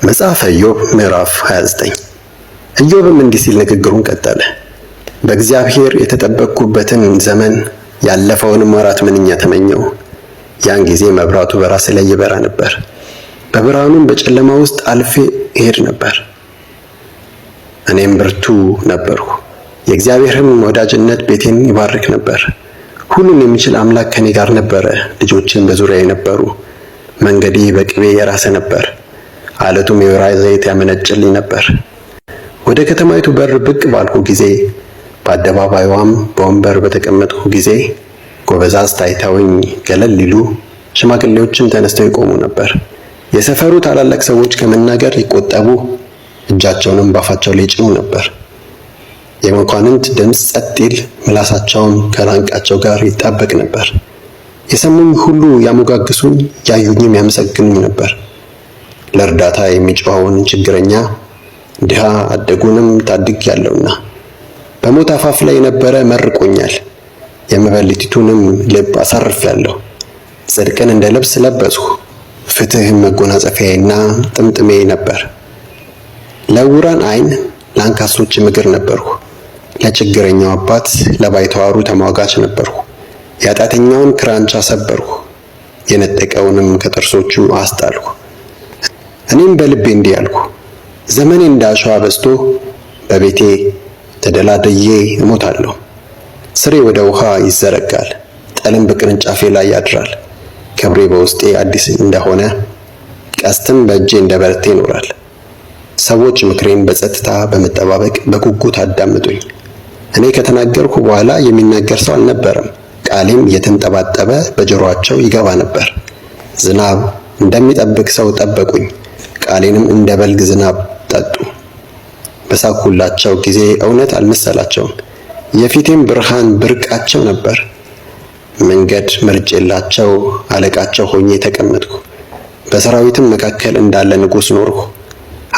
መጽሐፈ ኢዮብ ምዕራፍ 29 ኢዮብም እንዲህ ሲል ንግግሩን ቀጠለ። በእግዚአብሔር የተጠበቅኩበትን ዘመን ያለፈውንም ወራት ምንኛ ተመኘው። ያን ጊዜ መብራቱ በራሴ ላይ ይበራ ነበር፣ በብርሃኑም በጨለማ ውስጥ አልፌ እሄድ ነበር። እኔም ብርቱ ነበርኩ፣ የእግዚአብሔርም ወዳጅነት ቤቴን ይባርክ ነበር። ሁሉን የሚችል አምላክ ከኔ ጋር ነበረ፣ ልጆችን በዙሪያዬ ነበሩ። መንገዴ በቅቤ የራሰ ነበር፣ አለቱም የወይራ ዘይት ያመነጭልኝ ነበር። ወደ ከተማይቱ በር ብቅ ባልኩ ጊዜ፣ በአደባባይዋም በወንበር በተቀመጥኩ ጊዜ ጎበዛዝት አይተውኝ ገለል ሊሉ፣ ሽማግሌዎችም ተነስተው ይቆሙ ነበር። የሰፈሩ ታላላቅ ሰዎች ከመናገር ይቆጠቡ፣ እጃቸውንም ባፋቸው ላይ ይጭኑ ነበር። የመኳንንት ድምፅ ጸጥ ይል፣ ምላሳቸውም ከላንቃቸው ጋር ይጣበቅ ነበር። የሰሙኝ ሁሉ ያሞጋግሱኝ፣ ያዩኝም ያመሰግኑኝ ነበር። ለእርዳታ የሚጮኸውን ችግረኛ ድሃ አደጉንም ታድጌአለሁና፣ በሞት አፋፍ ላይ የነበረ መርቆኛል። የመበለቲቱንም ልብ አሳርፌአለሁ። ጽድቅን እንደ ልብስ ለበስሁ፣ ፍትህም መጎናጸፊያዬና ጥምጥሜ ነበር። ለዕውራን ዓይን ለአንካሶችም እግር ነበርሁ። ለችግረኛው አባት ለባይተዋሩ ተሟጋች ነበርሁ። የኃጢአተኛውን ክራንቻ ሰበርሁ፣ የነጠቀውንም ከጥርሶቹ አስጣልሁ። እኔም በልቤ እንዲህ አልኩ፣ ዘመኔ እንደ አሸዋ በዝቶ በቤቴ ተደላድዬ እሞታለሁ። ስሬ ወደ ውሃ ይዘረጋል፣ ጠልም በቅርንጫፌ ላይ ያድራል። ክብሬ በውስጤ አዲስ እንደሆነ ቀስትም በእጄ እንደ በረቴ ይኖራል። ሰዎች ምክሬን በጸጥታ በመጠባበቅ በጉጉት አዳምጡኝ። እኔ ከተናገርኩ በኋላ የሚናገር ሰው አልነበረም። ቃሌም እየተንጠባጠበ በጆሮአቸው ይገባ ነበር። ዝናብ እንደሚጠብቅ ሰው ጠበቁኝ፣ ቃሌንም እንደ በልግ ዝናብ ጠጡ። በሳቅሁላቸው ጊዜ እውነት አልመሰላቸውም፣ የፊቴም ብርሃን ብርቃቸው ነበር። መንገድ መርጬላቸው አለቃቸው ሆኜ ተቀመጥኩ። በሰራዊትም መካከል እንዳለ ንጉሥ ኖርሁ፣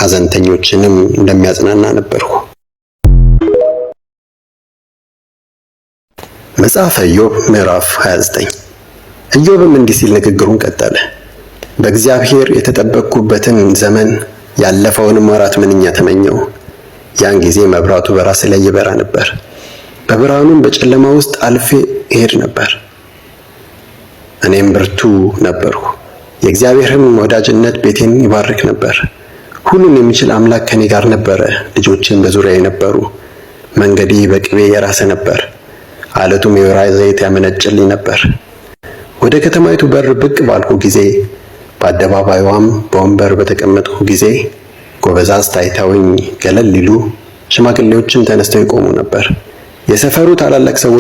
ሐዘንተኞችንም እንደሚያጽናና ነበርሁ። መጽሐፈ ኢዮብ ምዕራፍ 29 ኢዮብም እንዲህ ሲል ንግግሩን ቀጠለ። በእግዚአብሔር የተጠበቅኩበትን ዘመን ያለፈውንም ወራት ምንኛ ተመኘው። ያን ጊዜ መብራቱ በራሴ ላይ ይበራ ነበር፣ በብርሃኑም በጨለማ ውስጥ አልፌ እሄድ ነበር። እኔም ብርቱ ነበርሁ፣ የእግዚአብሔርም ወዳጅነት ቤቴን ይባርክ ነበር። ሁሉን የሚችል አምላክ ከኔ ጋር ነበረ፣ ልጆችን በዙሪያዬ ነበሩ። መንገዴ በቅቤ የራሰ ነበር፣ አለቱም የወይራ ዘይት ያመነጭልኝ ነበር። ወደ ከተማይቱ በር ብቅ ባልኩ ጊዜ፣ በአደባባይዋም በወንበር በተቀመጥኩ ጊዜ ጎበዛዝት አይተውኝ ገለል ሊሉ፣ ሽማግሌዎችም ተነስተው ይቆሙ ነበር። የሰፈሩ ታላላቅ ሰዎች